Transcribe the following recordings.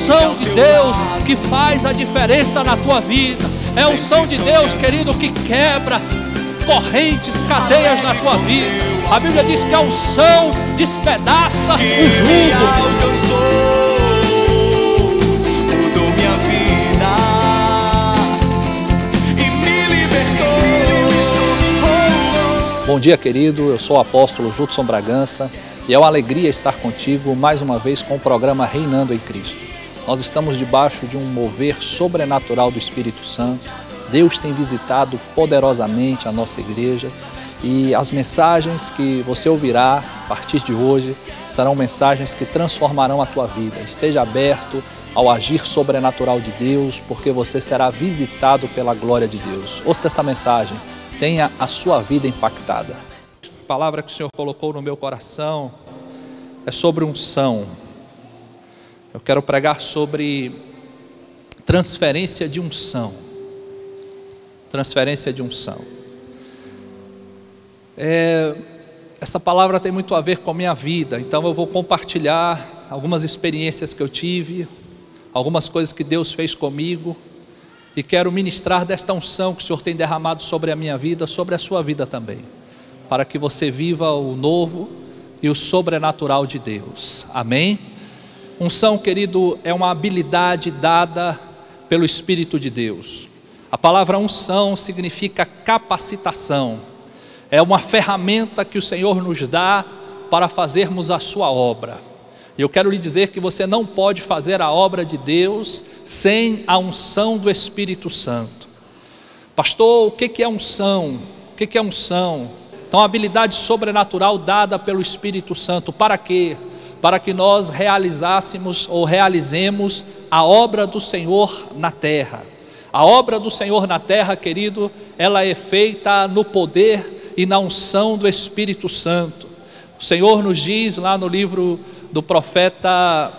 unção de Deus que faz a diferença na tua vida. É a unção de Deus, querido, que quebra correntes, cadeias na tua vida. A Bíblia diz que a unção despedaça o jugo. Mudou minha vida e me libertou. Bom dia, querido. Eu sou o apóstolo Judson Bragança e é uma alegria estar contigo mais uma vez com o programa Reinando em Cristo. Nós estamos debaixo de um mover sobrenatural do Espírito Santo. Deus tem visitado poderosamente a nossa igreja e as mensagens que você ouvirá a partir de hoje serão mensagens que transformarão a tua vida. Esteja aberto ao agir sobrenatural de Deus, porque você será visitado pela glória de Deus. Ouça essa mensagem, tenha a sua vida impactada. A palavra que o Senhor colocou no meu coração é sobre unção. Eu quero pregar sobre transferência de unção. Transferência de unção. Essa palavra tem muito a ver com a minha vida, então eu vou compartilhar algumas experiências que eu tive, algumas coisas que Deus fez comigo, e quero ministrar desta unção que o Senhor tem derramado sobre a minha vida, sobre a sua vida também, para que você viva o novo e o sobrenatural de Deus. Amém? Unção, querido, é uma habilidade dada pelo Espírito de Deus. A palavra unção significa capacitação. É uma ferramenta que o Senhor nos dá para fazermos a sua obra. E eu quero lhe dizer que você não pode fazer a obra de Deus sem a unção do Espírito Santo. Pastor, o que é unção? O que é unção? Então, a habilidade sobrenatural dada pelo Espírito Santo. Para quê? Para que nós realizássemos ou realizemos a obra do Senhor na terra. A obra do Senhor na terra, querido, ela é feita no poder e na unção do Espírito Santo. O Senhor nos diz lá no livro do profeta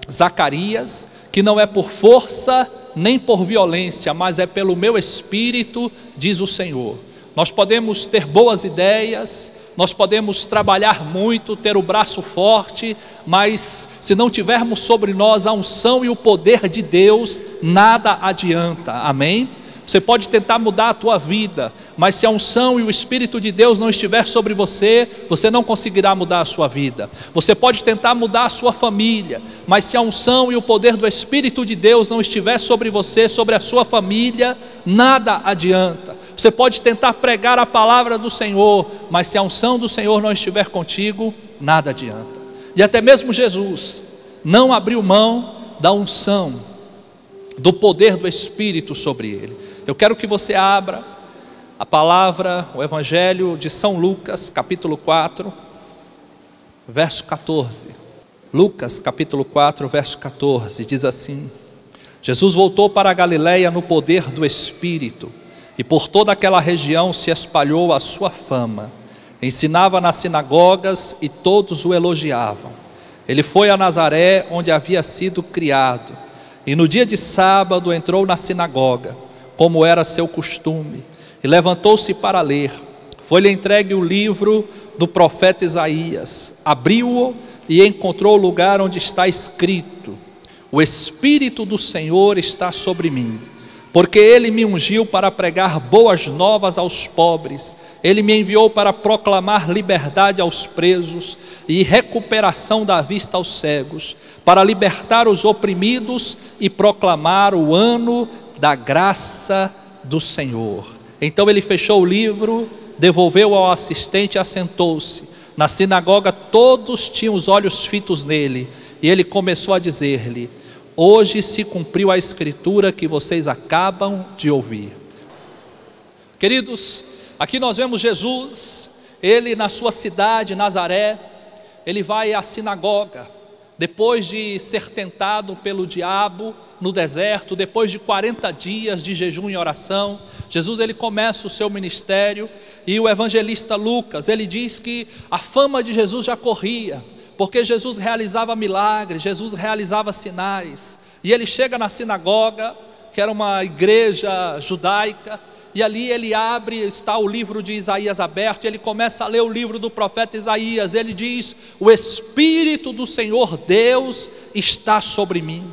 Zacarias, que não é por força nem por violência, mas é pelo meu Espírito, diz o Senhor. Nós podemos ter boas ideias, nós podemos trabalhar muito, ter o braço forte, mas se não tivermos sobre nós a unção e o poder de Deus, nada adianta. Amém? Você pode tentar mudar a tua vida, mas se a unção e o Espírito de Deus não estiver sobre você, você não conseguirá mudar a sua vida. Você pode tentar mudar a sua família, mas se a unção e o poder do Espírito de Deus não estiver sobre você, sobre a sua família, nada adianta. Você pode tentar pregar a palavra do Senhor, mas se a unção do Senhor não estiver contigo, nada adianta. E até mesmo Jesus não abriu mão da unção, do poder do Espírito sobre ele. Eu quero que você abra a palavra, o Evangelho de São Lucas, capítulo 4, verso 14. Lucas, capítulo 4, verso 14, diz assim: Jesus voltou para a Galileia no poder do Espírito, e por toda aquela região se espalhou a sua fama. Ensinava nas sinagogas e todos o elogiavam. Ele foi a Nazaré, onde havia sido criado, e no dia de sábado entrou na sinagoga, como era seu costume, e levantou-se para ler. Foi-lhe entregue o livro do profeta Isaías. Abriu-o e encontrou o lugar onde está escrito: o Espírito do Senhor está sobre mim, porque Ele me ungiu para pregar boas novas aos pobres. Ele me enviou para proclamar liberdade aos presos e recuperação da vista aos cegos, para libertar os oprimidos e proclamar o ano da graça do Senhor. Então ele fechou o livro, devolveu ao assistente e assentou-se. Na sinagoga todos tinham os olhos fitos nele, e ele começou a dizer-lhe: hoje se cumpriu a escritura que vocês acabam de ouvir. Queridos, aqui nós vemos Jesus, ele na sua cidade, Nazaré, ele vai à sinagoga, depois de ser tentado pelo diabo no deserto, depois de 40 dias de jejum e oração, Jesus ele começa o seu ministério, e o evangelista Lucas, ele diz que a fama de Jesus já corria, porque Jesus realizava milagres, Jesus realizava sinais, e ele chega na sinagoga, que era uma igreja judaica, e ali ele abre, está o livro de Isaías aberto, e ele começa a ler o livro do profeta Isaías. Ele diz: o Espírito do Senhor Deus está sobre mim.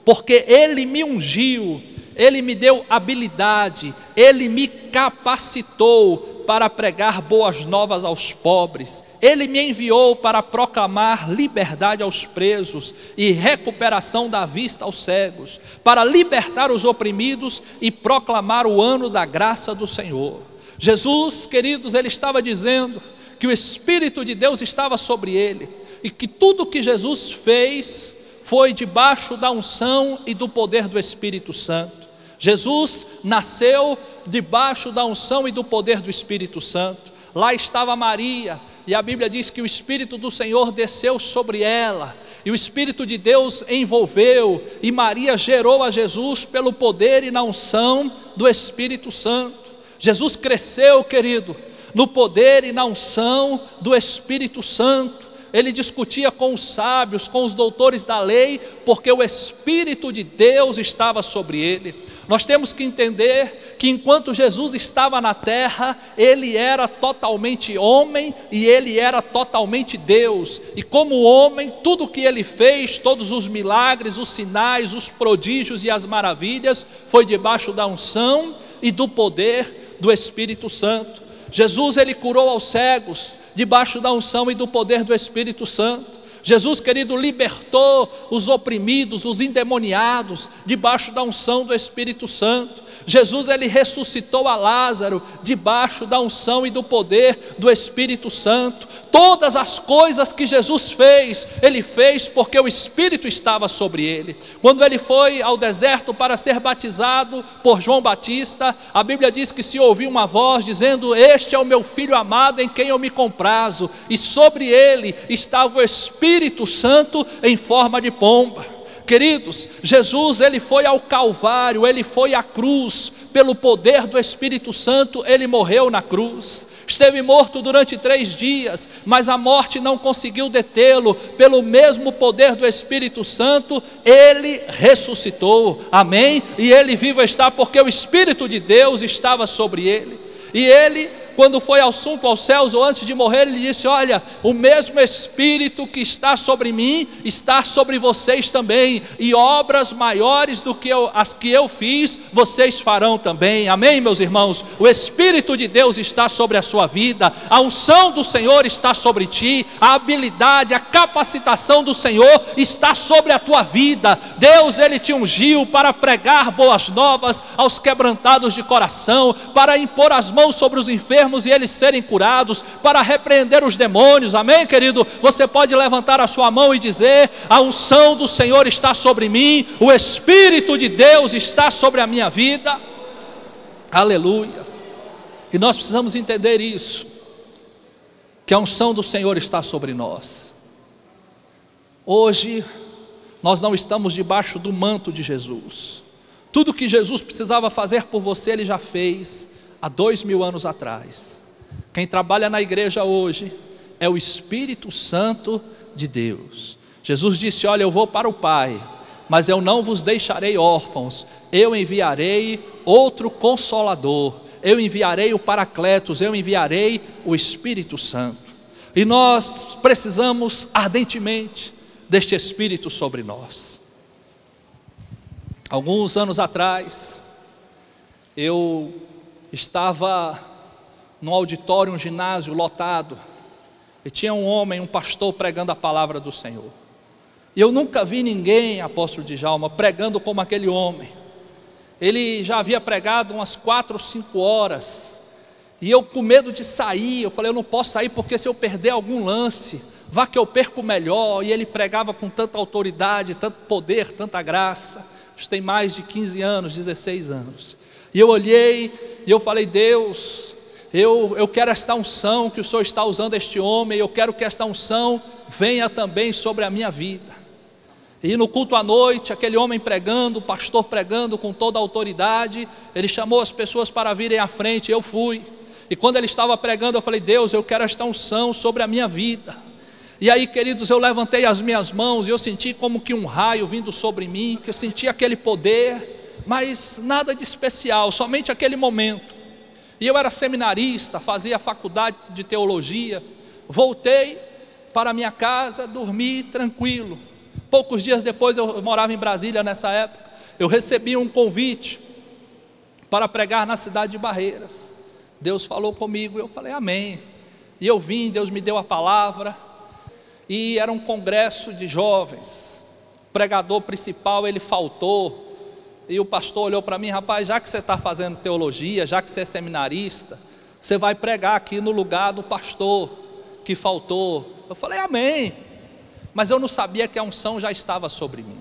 porque Ele me ungiu, Ele me deu habilidade, Ele me capacitou para pregar boas novas aos pobres, Ele me enviou para proclamar liberdade aos presos e recuperação da vista aos cegos, para libertar os oprimidos e proclamar o ano da graça do Senhor. Jesus, queridos, Ele estava dizendo que o Espírito de Deus estava sobre Ele, e que tudo que Jesus fez foi debaixo da unção e do poder do Espírito Santo. Jesus nasceu debaixo da unção e do poder do Espírito Santo. Lá estava Maria, e a Bíblia diz que o Espírito do Senhor desceu sobre ela, e o Espírito de Deus envolveu, e Maria gerou a Jesus pelo poder e na unção do Espírito Santo. Jesus cresceu, querido, no poder e na unção do Espírito Santo. Ele discutia com os sábios, com os doutores da lei, porque o Espírito de Deus estava sobre ele. Nós temos que entender que enquanto Jesus estava na terra, Ele era totalmente homem e Ele era totalmente Deus. E como homem, tudo o que Ele fez, todos os milagres, os sinais, os prodígios e as maravilhas, foi debaixo da unção e do poder do Espírito Santo. Jesus, Ele curou aos cegos, debaixo da unção e do poder do Espírito Santo. Jesus, querido, libertou os oprimidos, os endemoniados, debaixo da unção do Espírito Santo. Jesus, Ele ressuscitou a Lázaro, debaixo da unção e do poder do Espírito Santo. Todas as coisas que Jesus fez, Ele fez porque o Espírito estava sobre Ele. Quando Ele foi ao deserto para ser batizado por João Batista, a Bíblia diz que se ouviu uma voz dizendo: este é o meu Filho amado em quem eu me comprazo, e sobre Ele estava o Espírito Santo em forma de pomba. Queridos, Jesus, Ele foi ao Calvário, Ele foi à cruz, pelo poder do Espírito Santo, Ele morreu na cruz. Esteve morto durante 3 dias, mas a morte não conseguiu detê-lo. Pelo mesmo poder do Espírito Santo, Ele ressuscitou, amém? E Ele vivo está porque o Espírito de Deus estava sobre Ele. E Ele, quando foi assunto aos céus, ou antes de morrer, Ele disse: olha, o mesmo Espírito que está sobre mim, está sobre vocês também, e obras maiores do que as que eu fiz, vocês farão também, amém, meus irmãos? O Espírito de Deus está sobre a sua vida, a unção do Senhor está sobre ti, a habilidade, a capacitação do Senhor está sobre a tua vida. Deus, Ele te ungiu para pregar boas novas aos quebrantados de coração, para impor as mãos sobre os enfermos e eles serem curados, para repreender os demônios, amém, querido? Você pode levantar a sua mão e dizer: a unção do Senhor está sobre mim, o Espírito de Deus está sobre a minha vida, aleluia. E nós precisamos entender isso, que a unção do Senhor está sobre nós. Hoje, nós não estamos debaixo do manto de Jesus. Tudo que Jesus precisava fazer por você, Ele já fez há 2000 anos atrás. Quem trabalha na igreja hoje é o Espírito Santo de Deus. Jesus disse: olha, eu vou para o Pai, mas eu não vos deixarei órfãos, eu enviarei outro Consolador, eu enviarei o Paracletos, eu enviarei o Espírito Santo. E nós precisamos ardentemente deste Espírito sobre nós. Alguns anos atrás, eu estava num auditório, um ginásio lotado, e tinha um homem, um pastor pregando a palavra do Senhor. E eu nunca vi ninguém, apóstolo Djalma, pregando como aquele homem. Ele já havia pregado umas 4 ou 5 horas, e eu com medo de sair, eu falei: eu não posso sair porque se eu perder algum lance, vá que eu perco o melhor. E ele pregava com tanta autoridade, tanto poder, tanta graça. Isso tem mais de 15 anos, 16 anos. E eu olhei e eu falei: Deus, eu quero esta unção que o Senhor está usando este homem, eu quero que esta unção venha também sobre a minha vida. E no culto à noite, aquele homem pregando, o pastor pregando com toda a autoridade, ele chamou as pessoas para virem à frente, eu fui. E quando ele estava pregando, eu falei: Deus, eu quero esta unção sobre a minha vida. E aí, queridos, eu levantei as minhas mãos e eu senti como que um raio vindo sobre mim, que eu senti aquele poder, mas nada de especial, somente aquele momento. E eu era seminarista, fazia faculdade de teologia. Voltei para minha casa, dormi tranquilo, Poucos dias depois, eu morava em Brasília nessa época, eu recebi um convite para pregar na cidade de Barreiras. Deus falou comigo, eu falei amém. E eu vim, Deus me deu a palavra, e era um congresso de jovens. O pregador principal, ele faltou, e o pastor olhou para mim: rapaz, já que você está fazendo teologia, já que você é seminarista, você vai pregar aqui no lugar do pastor que faltou. Eu falei amém, mas eu não sabia que a unção já estava sobre mim.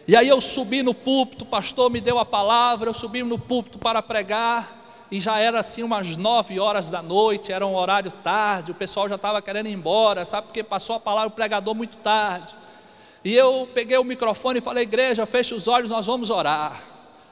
E aí eu subi no púlpito, o pastor me deu a palavra, eu subi no púlpito para pregar, e já era assim umas 9 horas da noite, era um horário tarde, o pessoal já estava querendo ir embora, sabe, porque passou a palavra do pregador muito tarde. E eu peguei o microfone e falei: igreja, feche os olhos, nós vamos orar.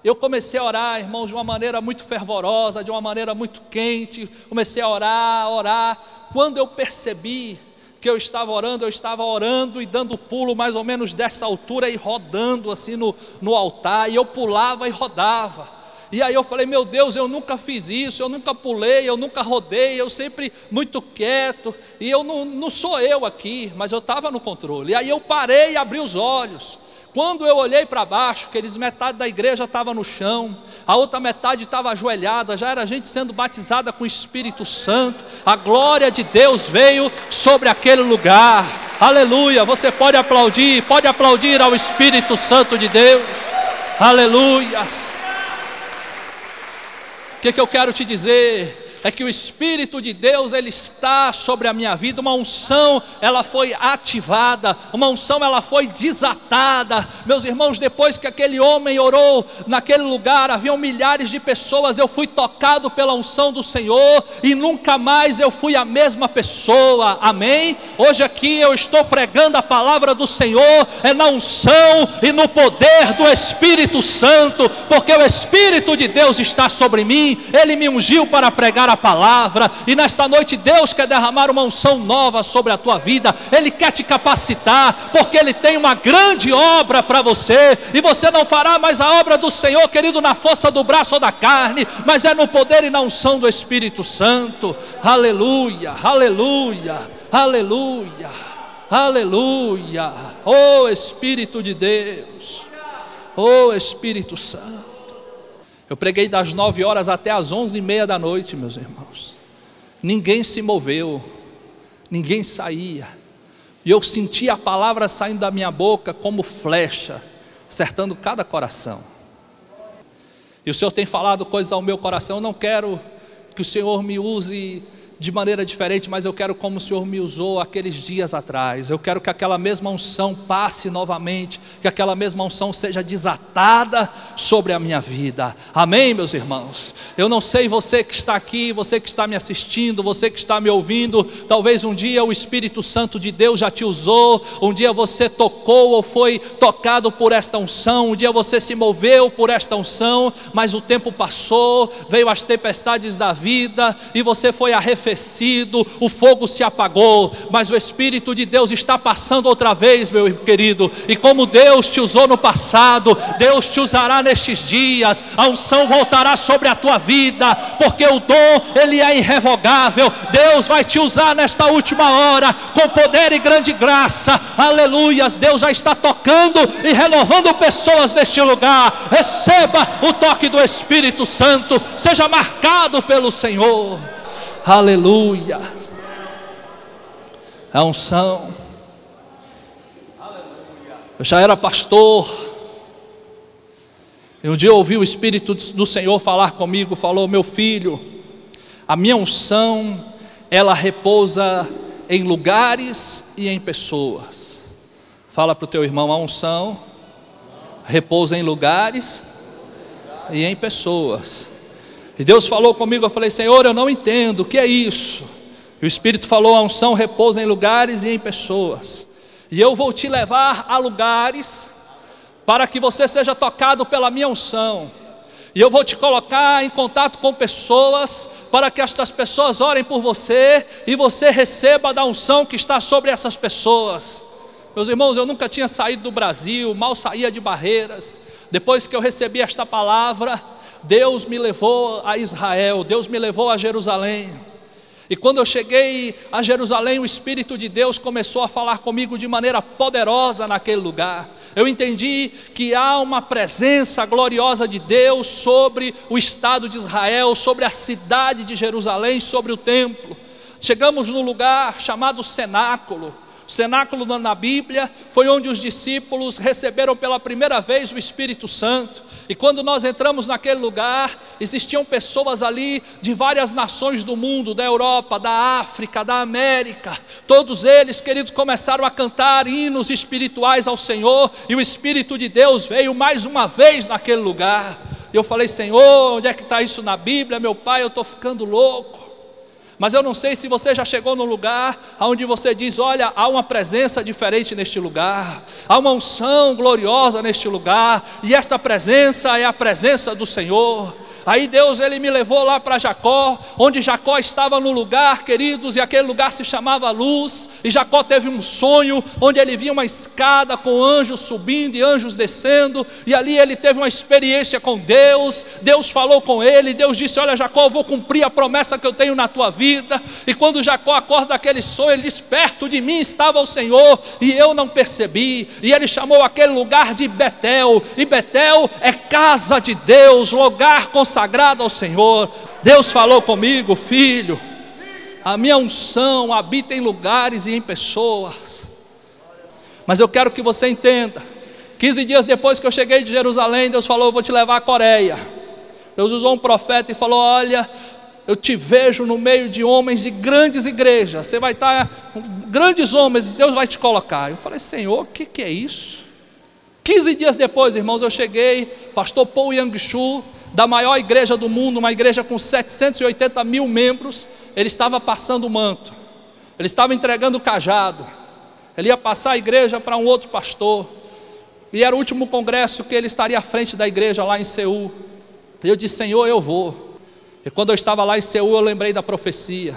Eu comecei a orar, irmãos, de uma maneira muito fervorosa, de uma maneira muito quente. Comecei a orar. Quando eu percebi que eu estava orando e dando pulo mais ou menos dessa altura e rodando assim no altar, e eu pulava e rodava. E aí eu falei: meu Deus, eu nunca fiz isso, eu nunca pulei, eu nunca rodei, eu sempre muito quieto, e eu não sou eu aqui, mas eu estava no controle. E aí eu parei e abri os olhos. Quando eu olhei para baixo, queridos, metade da igreja estava no chão, a outra metade estava ajoelhada, já era gente sendo batizada com o Espírito Santo. A glória de Deus veio sobre aquele lugar. Aleluia. Você pode aplaudir ao Espírito Santo de Deus. Aleluias. O que eu quero te dizer é que o Espírito de Deus, ele está sobre a minha vida. Uma unção, ela foi ativada, uma unção, ela foi desatada. Meus irmãos, depois que aquele homem orou naquele lugar, haviam milhares de pessoas. Eu fui tocado pela unção do Senhor e nunca mais eu fui a mesma pessoa. Amém? Hoje aqui eu estou pregando a palavra do Senhor, é na unção e no poder do Espírito Santo, porque o Espírito de Deus está sobre mim. Ele me ungiu para pregar a palavra, e nesta noite Deus quer derramar uma unção nova sobre a tua vida. Ele quer te capacitar, porque Ele tem uma grande obra para você, e você não fará mais a obra do Senhor, querido, na força do braço ou da carne, mas é no poder e na unção do Espírito Santo. Aleluia, aleluia, aleluia, aleluia. Oh Espírito de Deus, oh Espírito Santo. Eu preguei das 9 horas até as 11h30 da noite, meus irmãos. Ninguém se moveu, ninguém saía. E eu senti a palavra saindo da minha boca como flecha, acertando cada coração. E o Senhor tem falado coisas ao meu coração. Eu não quero que o Senhor me use de maneira diferente, mas eu quero como o Senhor me usou aqueles dias atrás. Eu quero que aquela mesma unção passe novamente, que aquela mesma unção seja desatada sobre a minha vida. Amém, meus irmãos? Eu não sei, você que está aqui, você que está me assistindo, você que está me ouvindo, talvez um dia o Espírito Santo de Deus já te usou, um dia você tocou ou foi tocado por esta unção, um dia você se moveu por esta unção, mas o tempo passou, veio as tempestades da vida e você foi arrefecido, o fogo se apagou, mas o Espírito de Deus está passando outra vez, meu querido, e como Deus te usou no passado, Deus te usará nestes dias. A unção voltará sobre a tua vida, porque o dom, ele é irrevogável. Deus vai te usar nesta última hora, com poder e grande graça. Aleluias. Deus já está tocando e renovando pessoas neste lugar. Receba o toque do Espírito Santo, seja marcado pelo Senhor. Aleluia. A unção. Eu já era pastor, e um dia eu ouvi o Espírito do Senhor falar comigo. Falou: meu filho, a minha unção, ela repousa em lugares e em pessoas. Fala para o teu irmão: a unção repousa em lugares e em pessoas. E Deus falou comigo, eu falei: Senhor, eu não entendo, o que é isso? E o Espírito falou: a unção repousa em lugares e em pessoas, e eu vou te levar a lugares para que você seja tocado pela minha unção, e eu vou te colocar em contato com pessoas, para que estas pessoas orem por você, e você receba da unção que está sobre essas pessoas. Meus irmãos, eu nunca tinha saído do Brasil, mal saía de Barreiras. Depois que eu recebi esta palavra, Deus me levou a Israel, Deus me levou a Jerusalém. E quando eu cheguei a Jerusalém, o Espírito de Deus começou a falar comigo de maneira poderosa naquele lugar. Eu entendi que há uma presença gloriosa de Deus sobre o Estado de Israel, sobre a cidade de Jerusalém, sobre o templo. Chegamos num lugar chamado cenáculo. O cenáculo na Bíblia foi onde os discípulos receberam pela primeira vez o Espírito Santo. E quando nós entramos naquele lugar, existiam pessoas ali de várias nações do mundo, da Europa, da África, da América. Todos eles, queridos, começaram a cantar hinos espirituais ao Senhor, e o Espírito de Deus veio mais uma vez naquele lugar. E eu falei: Senhor, onde é que está isso na Bíblia? Meu Pai, eu estou ficando louco. Mas eu não sei se você já chegou num lugar onde você diz: olha, há uma presença diferente neste lugar, há uma unção gloriosa neste lugar, e esta presença é a presença do Senhor. Aí Deus, Ele me levou lá para Jacó, onde Jacó estava no lugar, queridos, e aquele lugar se chamava Luz. E Jacó teve um sonho, onde ele via uma escada com anjos subindo e anjos descendo, e ali ele teve uma experiência com Deus. Deus falou com ele, Deus disse: olha Jacó, eu vou cumprir a promessa que eu tenho na tua vida. E quando Jacó acorda daquele sonho, ele diz: perto de mim estava o Senhor, e eu não percebi. E ele chamou aquele lugar de Betel, e Betel é casa de Deus, lugar consagrado ao Senhor. Deus falou comigo: filho, a minha unção habita em lugares e em pessoas. Mas eu quero que você entenda, 15 dias depois que eu cheguei de Jerusalém, Deus falou: eu vou te levar à Coreia. Deus usou um profeta e falou: olha, eu te vejo no meio de homens de grandes igrejas, você vai estar, grandes homens, Deus vai te colocar. Eu falei: Senhor, o que é isso? 15 dias depois, irmãos, eu cheguei, pastor Paul Yang-Shu, da maior igreja do mundo, uma igreja com 780 mil membros, ele estava passando o manto, ele estava entregando o cajado, ele ia passar a igreja para um outro pastor, e era o último congresso que ele estaria à frente da igreja lá em Seul. E eu disse: Senhor, eu vou. E quando eu estava lá em Seul, eu lembrei da profecia.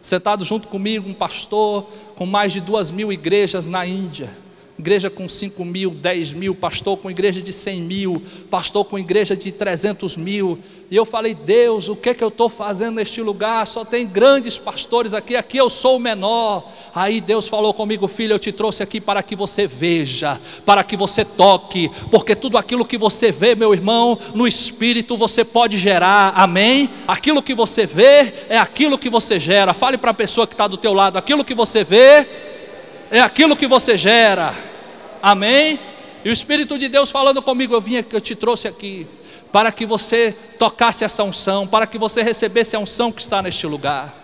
Sentado junto comigo, um pastor com mais de 2.000 igrejas na Índia, igreja com 5.000, 10.000, pastor com igreja de 100.000, pastor com igreja de 300.000. E eu falei: Deus, o que eu estou fazendo neste lugar? Só tem grandes pastores aqui eu sou o menor. Aí Deus falou comigo: filho, eu te trouxe aqui para que você veja, para que você toque, porque tudo aquilo que você vê, meu irmão, no Espírito você pode gerar, amém? Aquilo que você vê é aquilo que você gera. Fale para a pessoa que está do teu lado: aquilo que você vê é aquilo que você gera, amém? E o Espírito de Deus falando comigo: eu te trouxe aqui para que você tocasse essa unção, para que você recebesse a unção que está neste lugar.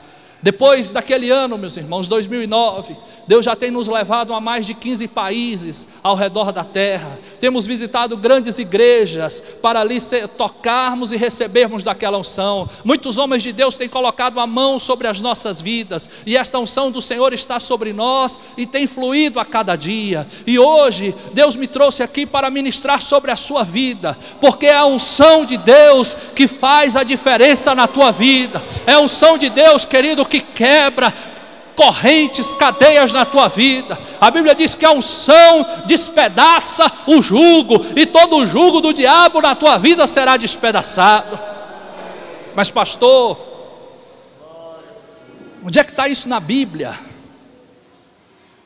Depois daquele ano, meus irmãos, 2009, Deus já tem nos levado a mais de 15 países ao redor da terra. Temos visitado grandes igrejas para ali tocarmos e recebermos daquela unção. Muitos homens de Deus têm colocado a mão sobre as nossas vidas, e esta unção do Senhor está sobre nós e tem fluído a cada dia. E hoje Deus me trouxe aqui para ministrar sobre a sua vida, porque é a unção de Deus que faz a diferença na tua vida. É a unção de Deus, querido, que quebra correntes, cadeias na tua vida. A Bíblia diz que a unção despedaça o jugo, e todo o jugo do diabo na tua vida será despedaçado. Mas pastor, onde é que está isso na Bíblia?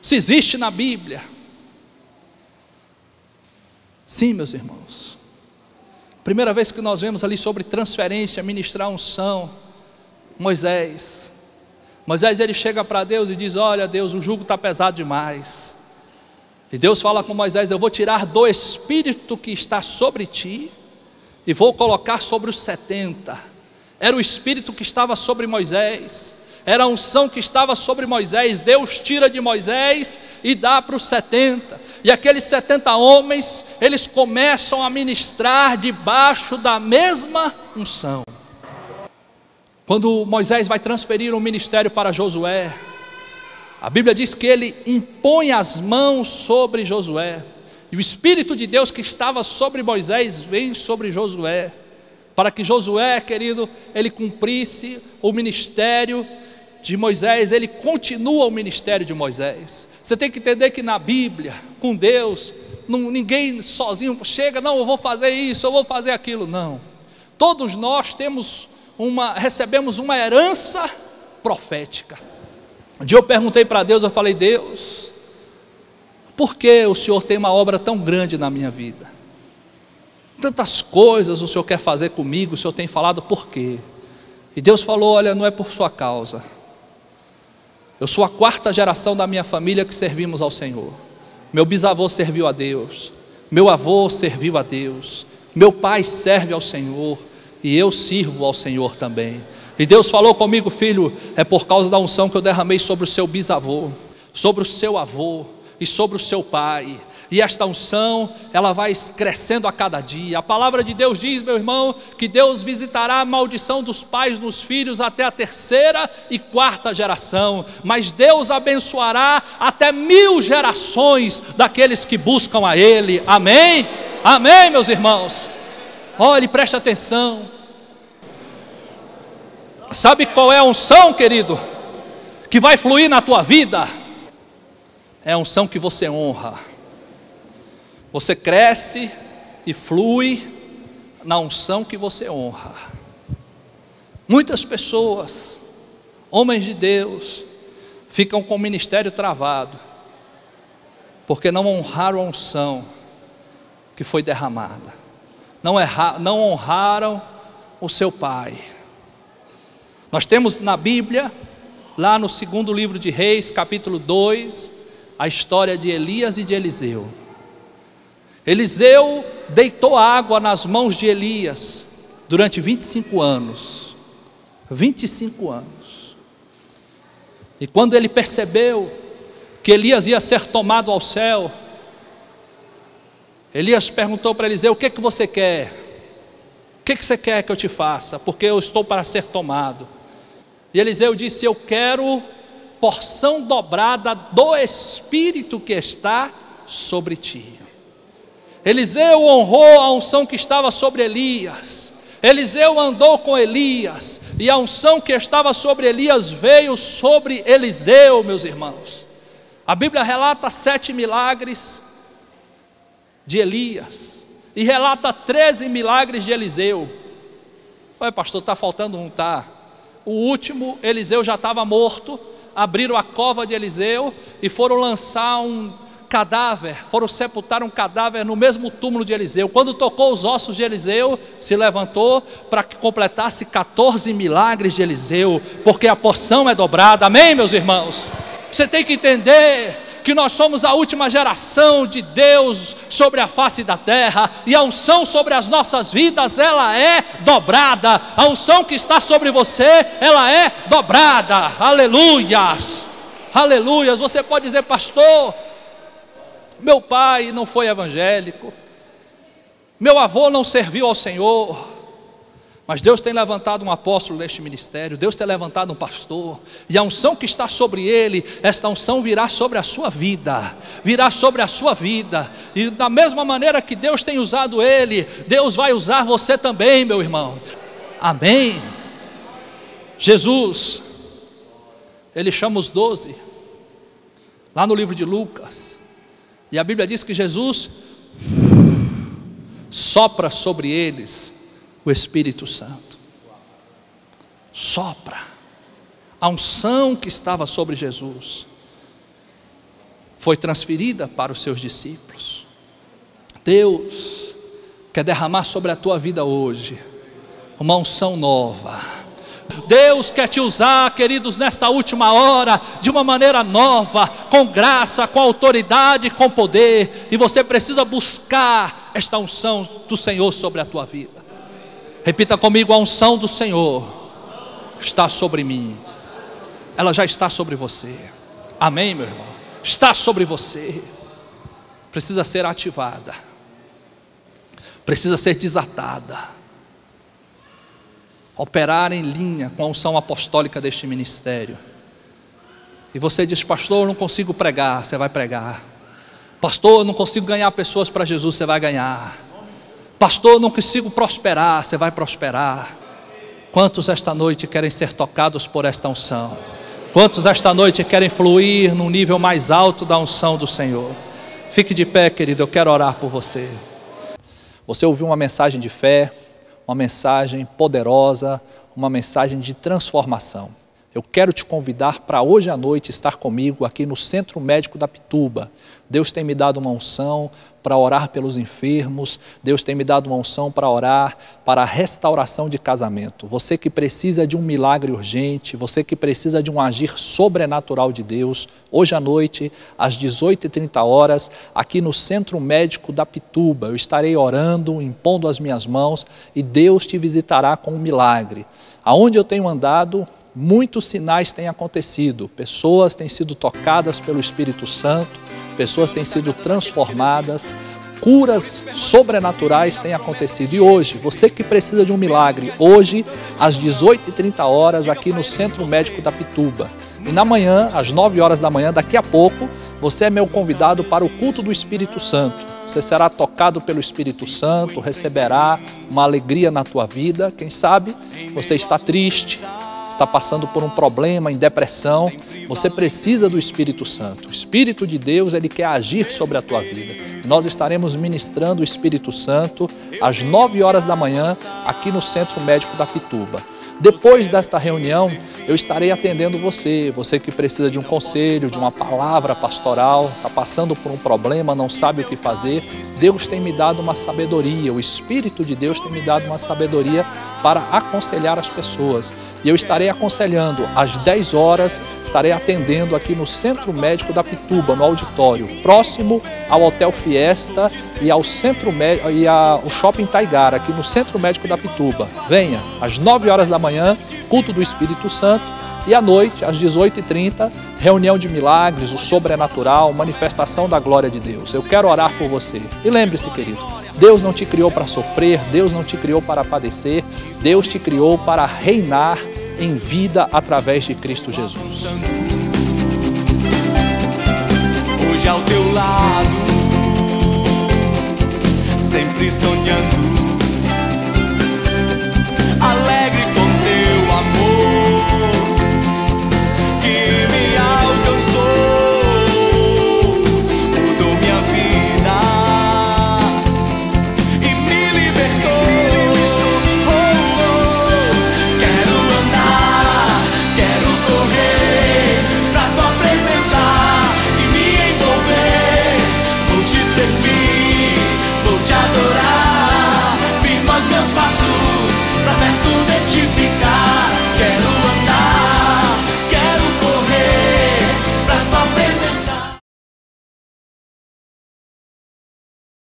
Se existe na Bíblia? Sim, meus irmãos. Primeira vez que nós vemos ali sobre transferência, ministrar unção, Moisés, ele chega para Deus e diz: olha Deus, o jugo está pesado demais. E Deus fala com Moisés: eu vou tirar do espírito que está sobre ti e vou colocar sobre os 70. Era o espírito que estava sobre Moisés, era a unção que estava sobre Moisés. Deus tira de Moisés e dá para os 70. E aqueles 70 homens, eles começam a ministrar debaixo da mesma unção. Quando Moisés vai transferir o ministério para Josué, a Bíblia diz que ele impõe as mãos sobre Josué, e o Espírito de Deus que estava sobre Moisés vem sobre Josué, para que Josué, querido, ele cumprisse o ministério de Moisés. Ele continua o ministério de Moisés. Você tem que entender que na Bíblia, com Deus, ninguém sozinho chega: não, eu vou fazer isso, eu vou fazer aquilo. Não, todos nós recebemos uma herança profética. Um dia eu perguntei para Deus, eu falei: Deus, por que o Senhor tem uma obra tão grande na minha vida? Tantas coisas o Senhor quer fazer comigo, o Senhor tem falado por quê? E Deus falou: olha, não é por sua causa. Eu sou a 4ª geração da minha família que servimos ao Senhor. Meu bisavô serviu a Deus, meu avô serviu a Deus, meu pai serve ao Senhor, e eu sirvo ao Senhor também. E Deus falou comigo: filho, é por causa da unção que eu derramei sobre o seu bisavô, sobre o seu avô e sobre o seu pai. E esta unção, ela vai crescendo a cada dia. A palavra de Deus diz, meu irmão, que Deus visitará a maldição dos pais nos filhos até a 3ª e 4ª geração. Mas Deus abençoará até 1000 gerações daqueles que buscam a Ele. Amém? Amém, meus irmãos? Olhe, preste atenção. Sabe qual é a unção, querido, que vai fluir na tua vida? É a unção que você honra. Você cresce e flui na unção que você honra. Muitas pessoas, homens de Deus, ficam com o ministério travado, porque não honraram a unção que foi derramada, não honraram o seu pai. Nós temos na Bíblia, lá no 2º livro de Reis, capítulo 2, a história de Elias e de Eliseu. Eliseu deitou água nas mãos de Elias durante 25 anos. 25 anos. E quando ele percebeu que Elias ia ser tomado ao céu, Elias perguntou para Eliseu: o que que você quer? O que que você quer que eu te faça? Porque eu estou para ser tomado. E Eliseu disse: eu quero porção dobrada do Espírito que está sobre ti. Eliseu honrou a unção que estava sobre Elias. Eliseu andou com Elias, e a unção que estava sobre Elias veio sobre Eliseu, meus irmãos. A Bíblia relata 7 milagres de Elias, e relata 13 milagres de Eliseu. Ué, pastor, está faltando um, tá? O último, Eliseu já estava morto. Abriram a cova de Eliseu e foram lançar um cadáver, foram sepultar um cadáver no mesmo túmulo de Eliseu. Quando tocou os ossos de Eliseu, se levantou para que completasse 14 milagres de Eliseu, porque a porção é dobrada. Amém, meus irmãos? Você tem que entender que nós somos a última geração de Deus sobre a face da terra, e a unção sobre as nossas vidas, ela é dobrada. A unção que está sobre você, ela é dobrada. Aleluias, aleluias. Você pode dizer: pastor, meu pai não foi evangélico, meu avô não serviu ao Senhor. Mas Deus tem levantado um apóstolo neste ministério, Deus tem levantado um pastor, e a unção que está sobre ele, esta unção virá sobre a sua vida, virá sobre a sua vida, e da mesma maneira que Deus tem usado ele, Deus vai usar você também, meu irmão. Amém? Jesus, ele chama os 12, lá no livro de Lucas, e a Bíblia diz que Jesus sopra sobre eles o Espírito Santo. Sopra. A unção que estava sobre Jesus foi transferida para os seus discípulos. Deus quer derramar sobre a tua vida hoje uma unção nova. Deus quer te usar, queridos, nesta última hora, de uma maneira nova, com graça, com autoridade, com poder. E você precisa buscar esta unção do Senhor sobre a tua vida. Repita comigo: a unção do Senhor está sobre mim. Ela já está sobre você. Amém, meu irmão? Está sobre você. Precisa ser ativada, precisa ser desatada, operar em linha com a unção apostólica deste ministério. E você diz: pastor, eu não consigo pregar. Você vai pregar. Pastor, eu não consigo ganhar pessoas para Jesus. Você vai ganhar. Pastor, eu não consigo prosperar. Você vai prosperar. Quantos esta noite querem ser tocados por esta unção? Quantos esta noite querem fluir num nível mais alto da unção do Senhor? Fique de pé, querido, eu quero orar por você. Você ouviu uma mensagem de fé, uma mensagem poderosa, uma mensagem de transformação. Eu quero te convidar para hoje à noite estar comigo aqui no Centro Médico da Pituba. Deus tem me dado uma unção para orar pelos enfermos. Deus tem me dado uma unção para orar para a restauração de casamento. Você que precisa de um milagre urgente, você que precisa de um agir sobrenatural de Deus, hoje à noite, às 18h30, aqui no Centro Médico da Pituba, eu estarei orando, impondo as minhas mãos e Deus te visitará com um milagre. Aonde eu tenho andado, muitos sinais têm acontecido, pessoas têm sido tocadas pelo Espírito Santo, pessoas têm sido transformadas, curas sobrenaturais têm acontecido. E hoje, você que precisa de um milagre, hoje, às 18h30, aqui no Centro Médico da Pituba. E na manhã, às 9h da manhã, daqui a pouco, você é meu convidado para o culto do Espírito Santo. Você será tocado pelo Espírito Santo, receberá uma alegria na tua vida. Quem sabe você está triste, está passando por um problema, em depressão, você precisa do Espírito Santo. O Espírito de Deus, ele quer agir sobre a tua vida. Nós estaremos ministrando o Espírito Santo às 9h da manhã, aqui no Centro Médico da Pituba. Depois desta reunião, eu estarei atendendo você que precisa de um conselho, de uma palavra pastoral, está passando por um problema, não sabe o que fazer. Deus tem me dado uma sabedoria, o Espírito de Deus tem me dado uma sabedoria para aconselhar as pessoas. E eu estarei aconselhando às 10h, estarei atendendo aqui no Centro Médico da Pituba, no auditório, próximo ao Hotel Fiesta e ao Shopping Taigara, aqui no Centro Médico da Pituba. Venha, às 9h da manhã, culto do Espírito Santo, e à noite, às 18h30, reunião de milagres, o sobrenatural, manifestação da glória de Deus. Eu quero orar por você. E lembre-se, querido, Deus não te criou para sofrer, Deus não te criou para padecer, Deus te criou para reinar em vida através de Cristo Jesus. Hoje ao teu lado, sempre sonhando